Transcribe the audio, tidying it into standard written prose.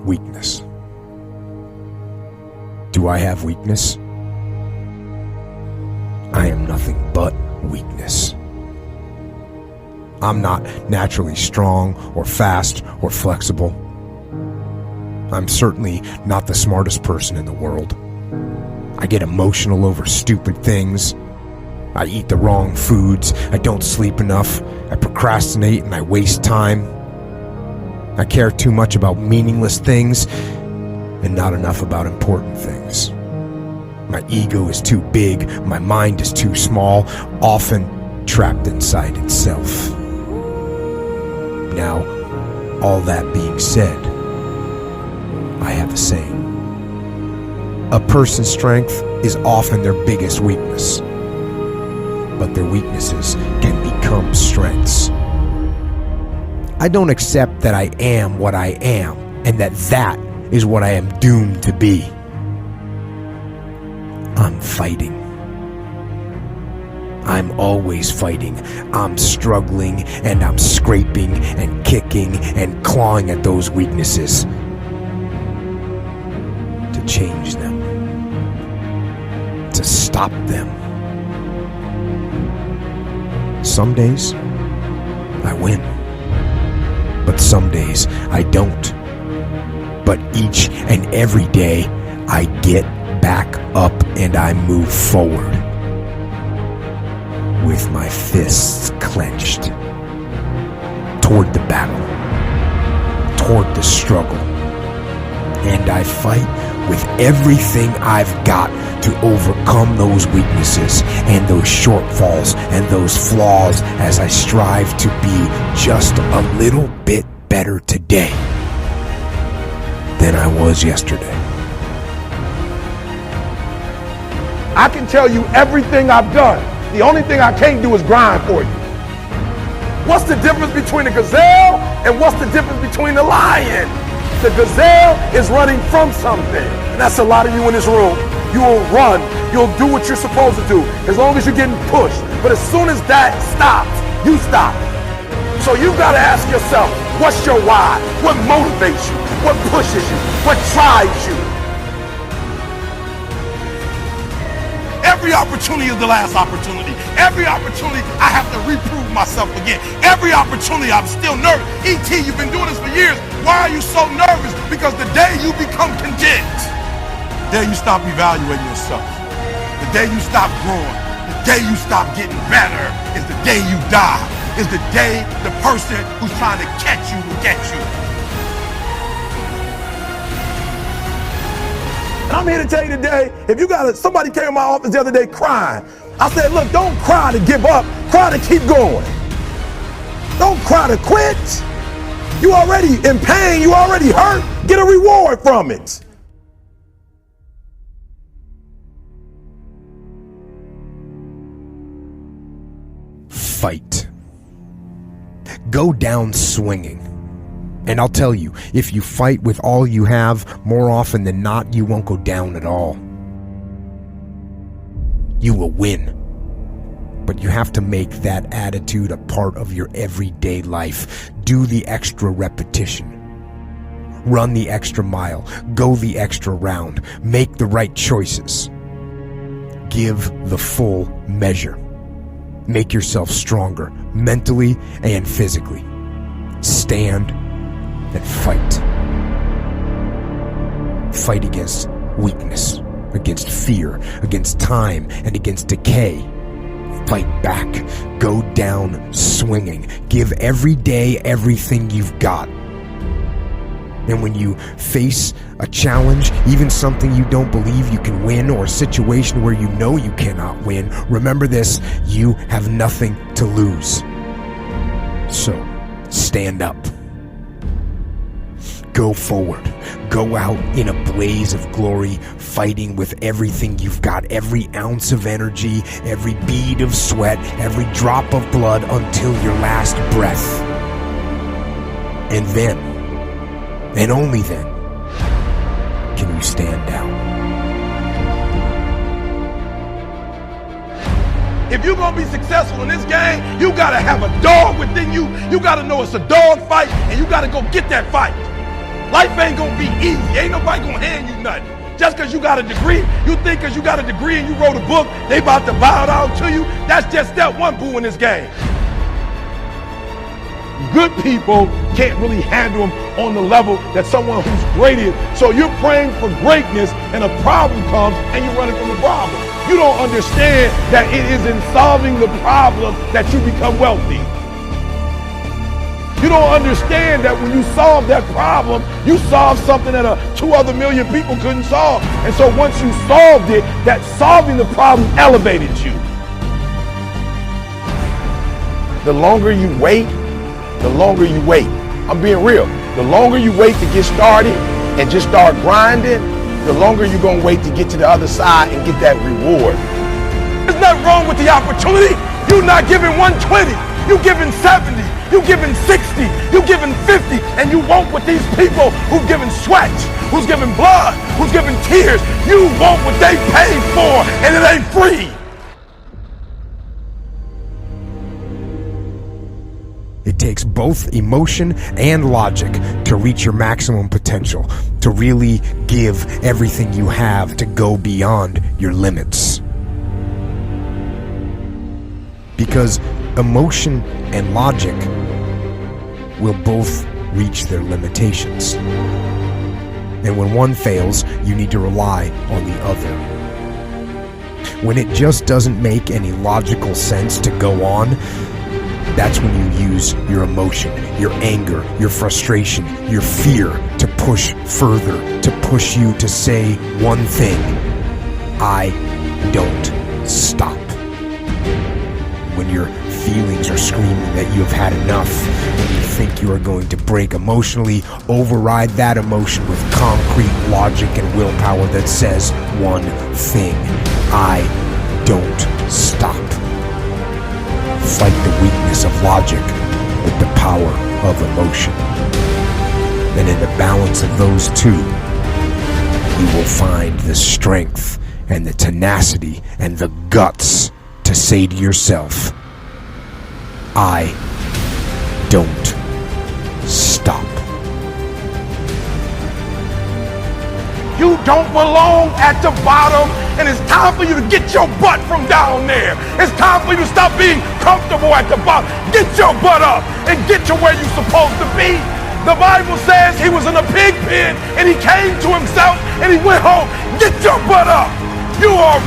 Weakness. Do I have weakness? I am nothing but weakness. I'm not naturally strong or fast or flexible. I'm certainly not the smartest person in the world. I get emotional over stupid things. I eat the wrong foods. I don't sleep enough. I procrastinate and I waste time. I care too much about meaningless things and not enough about important things. My ego is too big. My mind is too small, often trapped inside itself. Now, all that being said, I have a saying. A person's strength is often their biggest weakness, but their weaknesses can become strengths. I don't accept that I am what I am, and that is what I am doomed to be. I'm fighting. I'm always fighting. I'm struggling, and I'm scraping and kicking and clawing at those weaknesses to change them, to stop them. Some days, I win. But some days, I don't. But each and every day, I get back up and I move forward with my fists clenched toward the battle, toward the struggle. And I fight with everything I've got to overcome those weaknesses and those shortfalls and those flaws as I strive to be just a little bit better today than I was yesterday. I can tell you everything I've done. The only thing I can't do is grind for you. What's the difference between a gazelle and what's the difference between a lion? The gazelle is running from something. And that's a lot of you in this room. You will run. You'll do what you're supposed to do as long as you're getting pushed. But as soon as that stops, you stop. So you've got to ask yourself, what's your why? What motivates you? What pushes you? What drives you? Every opportunity is the last opportunity. Every opportunity I have to reprove myself again. Every opportunity I'm still nervous. E.T., you've been doing this for years. Why are you so nervous? Because the day you become content, the day you stop evaluating yourself, the day you stop growing, the day you stop getting better is the day you die. Is the day the person who's trying to catch you will get you. And I'm here to tell you today, if you got somebody came in my office the other day crying. I said, look, don't cry to give up, cry to keep going. Don't cry to quit. You already in pain, you already hurt, get a reward from it. Fight. Go down swinging. And I'll tell you, if you fight with all you have, more often than not, you won't go down at all. You will win. But you have to make that attitude a part of your everyday life. Do the extra repetition. Run the extra mile. Go the extra round. Make the right choices. Give the full measure. Make yourself stronger, mentally and physically. Stand and fight. Fight against weakness, against fear, against time, and against decay. Fight back. Go down swinging. Give every day everything you've got. And when you face a challenge, even something you don't believe you can win, or a situation where you know you cannot win, remember this: you have nothing to lose. So, stand up. Go forward. Go out in a blaze of glory, fighting with everything you've got, every ounce of energy, every bead of sweat, every drop of blood until your last breath. And then, and only then, can you stand down. If you're going to be successful in this game, you got to have a dog within you. You got to know it's a dog fight, and you got to go get that fight. Life ain't gonna be easy. Ain't nobody gonna hand you nothing. Just because you got a degree, you think because you got a degree and you wrote a book, they about to bow down to you. That's just step one, boo, in this game. Good people can't really handle them on the level that someone who's great is. So you're praying for greatness and a problem comes and you're running from the problem. You don't understand that it is in solving the problem that you become wealthy. You don't understand that when you solve that problem, you solve something that 2 other million people couldn't solve. And so once you solved it, that solving the problem elevated you. The longer you wait, I'm being real. The longer you wait to get started and just start grinding, the longer you're gonna wait to get to the other side and get that reward. There's nothing wrong with the opportunity. You're not giving 120, you're giving 70, you're giving 60, you're giving 50, and you want what these people who've given sweat, who's given blood, who's given tears, you want what they paid for, and it ain't free. It takes both emotion and logic to reach your maximum potential, to really give everything you have, to go beyond your limits. Because emotion and logic will both reach their limitations. And when one fails, you need to rely on the other. When it just doesn't make any logical sense to go on, that's when you use your emotion, your anger, your frustration, your fear to push further, to push you to say one thing: I don't stop. When your feelings are screaming that you have had enough, when you think you are going to break emotionally, override that emotion with concrete logic and willpower that says one thing: I don't stop. Fight the weakness of logic with the power of emotion. And in the balance of those two, you will find the strength and the tenacity and the guts to say to yourself, I don't stop. You don't belong at the bottom, and it's time for you to get your butt from down there. It's time for you to stop being comfortable at the bottom. Get your butt up and get to where you're supposed to be. The Bible says he was in a pig pen and he came to himself and he went home. Get your butt up. You are